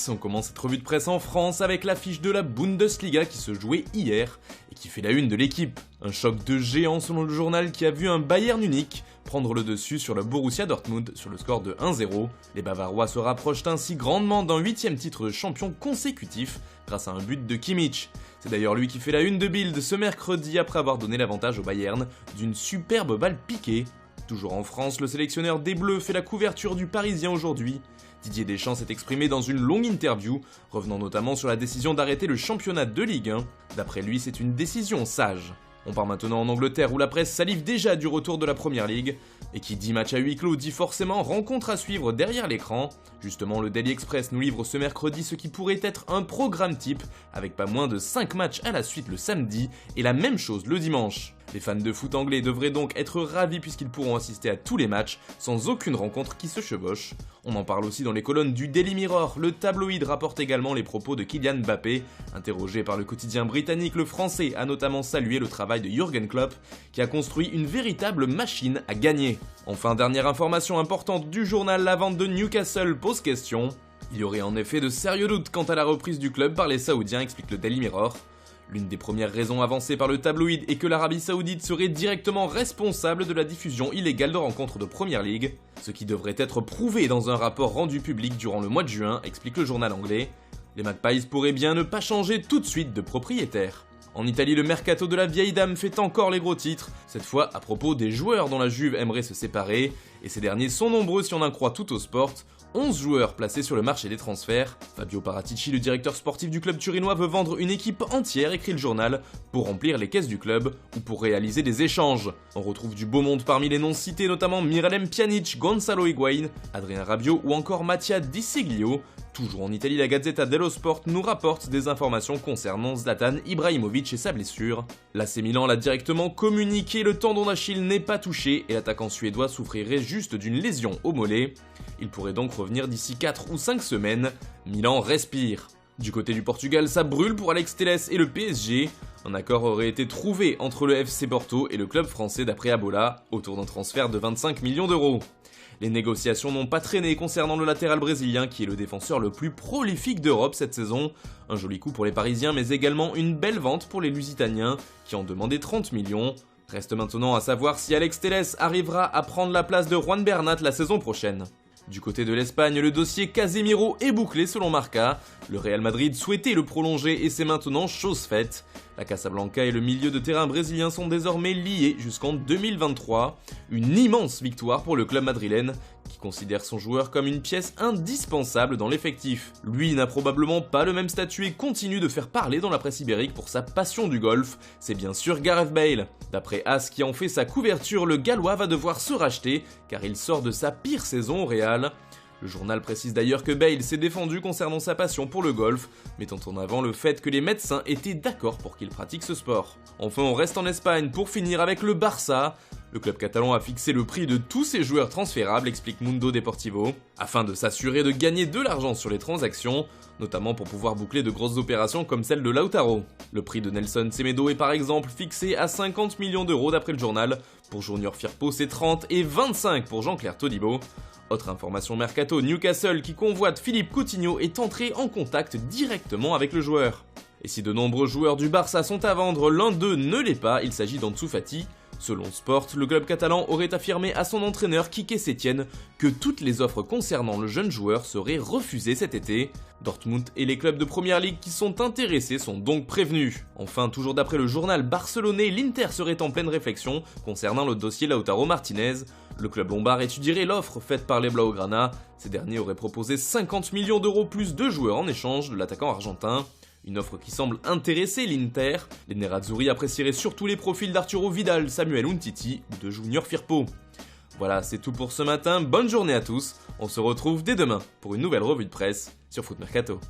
On commence cette revue de presse en France avec l'affiche de la Bundesliga qui se jouait hier et qui fait la une de l'équipe. Un choc de géant selon le journal qui a vu un Bayern unique prendre le dessus sur le Borussia Dortmund sur le score de 1-0. Les Bavarois se rapprochent ainsi grandement d'un 8e titre de champion consécutif grâce à un but de Kimmich. C'est d'ailleurs lui qui fait la une de Bild ce mercredi après avoir donné l'avantage au Bayern d'une superbe balle piquée. Toujours en France, le sélectionneur des Bleus fait la couverture du Parisien aujourd'hui. Didier Deschamps s'est exprimé dans une longue interview, revenant notamment sur la décision d'arrêter le championnat de Ligue 1. D'après lui, c'est une décision sage. On part maintenant en Angleterre où la presse salive déjà du retour de la Première Ligue. Et qui dit match à huis clos dit forcément rencontre à suivre derrière l'écran. Justement, le Daily Express nous livre ce mercredi ce qui pourrait être un programme type, avec pas moins de 5 matchs à la suite le samedi et la même chose le dimanche. Les fans de foot anglais devraient donc être ravis puisqu'ils pourront assister à tous les matchs sans aucune rencontre qui se chevauche. On en parle aussi dans les colonnes du Daily Mirror. Le tabloïd rapporte également les propos de Kylian Mbappé. Interrogé par le quotidien britannique, le Français a notamment salué le travail de Jürgen Klopp qui a construit une véritable machine à gagner. Enfin, dernière information importante du journal, la vente de Newcastle pose question. Il y aurait en effet de sérieux doutes quant à la reprise du club par les Saoudiens, explique le Daily Mirror. L'une des premières raisons avancées par le tabloïd est que l'Arabie Saoudite serait directement responsable de la diffusion illégale de rencontres de Première Ligue, ce qui devrait être prouvé dans un rapport rendu public durant le mois de juin, explique le journal anglais. Les Magpies pourraient bien ne pas changer tout de suite de propriétaire. En Italie, le mercato de la vieille dame fait encore les gros titres, cette fois à propos des joueurs dont la Juve aimerait se séparer, et ces derniers sont nombreux si on en croit tout au sport. 11 joueurs placés sur le marché des transferts. Fabio Paratici, le directeur sportif du club turinois, veut vendre une équipe entière, écrit le journal, pour remplir les caisses du club ou pour réaliser des échanges. On retrouve du beau monde parmi les noms cités, notamment Miralem Pjanic, Gonzalo Higuaín, Adrien Rabiot ou encore Mattia Di Seglio. Toujours en Italie, la Gazzetta dello Sport nous rapporte des informations concernant Zlatan Ibrahimovic et sa blessure. L'AC Milan l'a directement communiqué, le tendon d'Achille n'est pas touché et l'attaquant suédois souffrirait juste d'une lésion au mollet. Il pourrait donc revenir d'ici 4 ou 5 semaines. Milan respire. Du côté du Portugal, ça brûle pour Alex Telles et le PSG. Un accord aurait été trouvé entre le FC Porto et le club français d'après Abola, autour d'un transfert de 25 millions d'euros. Les négociations n'ont pas traîné concernant le latéral brésilien qui est le défenseur le plus prolifique d'Europe cette saison. Un joli coup pour les Parisiens mais également une belle vente pour les Lusitaniens qui en demandaient 30 millions. Reste maintenant à savoir si Alex Telles arrivera à prendre la place de Juan Bernat la saison prochaine. Du côté de l'Espagne, le dossier Casemiro est bouclé selon Marca. Le Real Madrid souhaitait le prolonger et c'est maintenant chose faite. La Casablanca et le milieu de terrain brésilien sont désormais liés jusqu'en 2023. Une immense victoire pour le club madrilène qui considère son joueur comme une pièce indispensable dans l'effectif. Lui n'a probablement pas le même statut et continue de faire parler dans la presse ibérique pour sa passion du golf. C'est bien sûr Gareth Bale. D'après As qui en fait sa couverture, le Gallois va devoir se racheter car il sort de sa pire saison au Real. Le journal précise d'ailleurs que Bale s'est défendu concernant sa passion pour le golf, mettant en avant le fait que les médecins étaient d'accord pour qu'il pratique ce sport. Enfin, on reste en Espagne pour finir avec le Barça. Le club catalan a fixé le prix de tous ses joueurs transférables, explique Mundo Deportivo, afin de s'assurer de gagner de l'argent sur les transactions, notamment pour pouvoir boucler de grosses opérations comme celle de Lautaro. Le prix de Nelson Semedo est par exemple fixé à 50 millions d'euros d'après le journal. Pour Junior Firpo, c'est 30 et 25 pour Jean-Claire Todibo. Autre information mercato, Newcastle qui convoite Philippe Coutinho est entré en contact directement avec le joueur. Et si de nombreux joueurs du Barça sont à vendre, l'un d'eux ne l'est pas, il s'agit d'Ansu Fati. Selon Sport, le club catalan aurait affirmé à son entraîneur Quique Sétienne que toutes les offres concernant le jeune joueur seraient refusées cet été. Dortmund et les clubs de Première Ligue qui sont intéressés sont donc prévenus. Enfin, toujours d'après le journal barcelonais, l'Inter serait en pleine réflexion concernant le dossier Lautaro Martinez. Le club lombard étudierait l'offre faite par les Blaugrana. Ces derniers auraient proposé 50 millions d'euros plus de joueurs en échange de l'attaquant argentin. Une offre qui semble intéresser l'Inter. Les Nerazzurri apprécieraient surtout les profils d'Arturo Vidal, Samuel Umtiti ou de Junior Firpo. Voilà, c'est tout pour ce matin, bonne journée à tous, on se retrouve dès demain pour une nouvelle revue de presse sur Foot Mercato.